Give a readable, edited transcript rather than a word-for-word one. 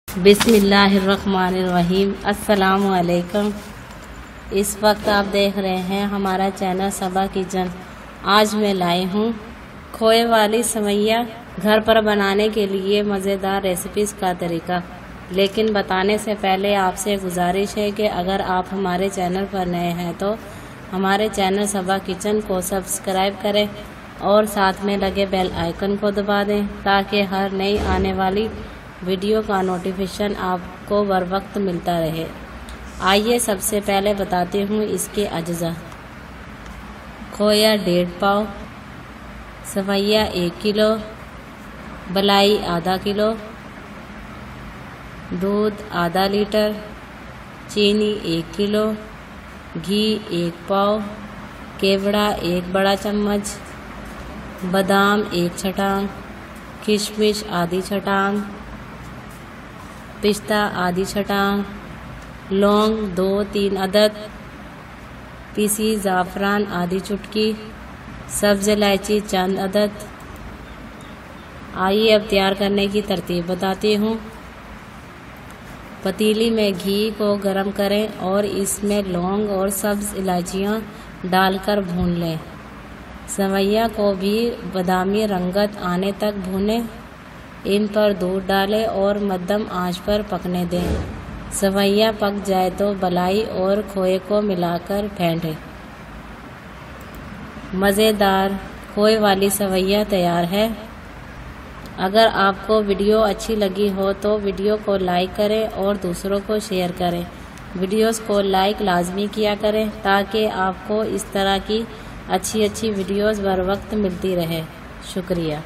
बिस्मिल्लाहिर्रहमानिर्रहीम। अस्सलाम वालेकुम। इस वक्त आप देख रहे हैं हमारा चैनल सबा किचन। आज मैं लाई हूँ खोए वाली सेवइयाँ घर पर बनाने के लिए मज़ेदार रेसिपीज़ का तरीका। लेकिन बताने से पहले आपसे गुजारिश है कि अगर आप हमारे चैनल पर नए हैं तो हमारे चैनल सबा किचन को सब्सक्राइब करें और साथ में लगे बेल आइकन को दबा दें ताकि हर नई आने वाली वीडियो का नोटिफिकेशन आपको बर वक्त मिलता रहे। आइए सबसे पहले बताती हूँ इसके अज्जा। खोया 1.5 पाव, सेवइयाँ 1 किलो, बलाई आधा किलो, दूध आधा लीटर, चीनी 1 किलो, घी 1 पाव, केवड़ा 1 बड़ा चम्मच, बादाम 1 छटांग, किशमिश आधी छटांग, पिस्ता आधी छटांग, लौंग 2-3 अदद, पीसी ज़ाफ़रान आधी चुटकी, सब्ज़ इलायची चंद अदद। आइए अब तैयार करने की तरतीब बताती हूँ। पतीली में घी को गरम करें और इसमें लौंग और सब्ज़ इलायचियाँ डालकर भून लें। सेवइयाँ को भी बादामी रंगत आने तक भूनें। इन पर दूध डालें और मध्यम आंच पर पकने दें। सेवइयाँ पक जाए तो बलाई और खोए को मिलाकर फेंटें। मज़ेदार खोए वाली सेवइयाँ तैयार है। अगर आपको वीडियो अच्छी लगी हो तो वीडियो को लाइक करें और दूसरों को शेयर करें। वीडियोस को लाइक लाजमी किया करें ताकि आपको इस तरह की अच्छी वीडियोस बर वक्त मिलती रहे। शुक्रिया।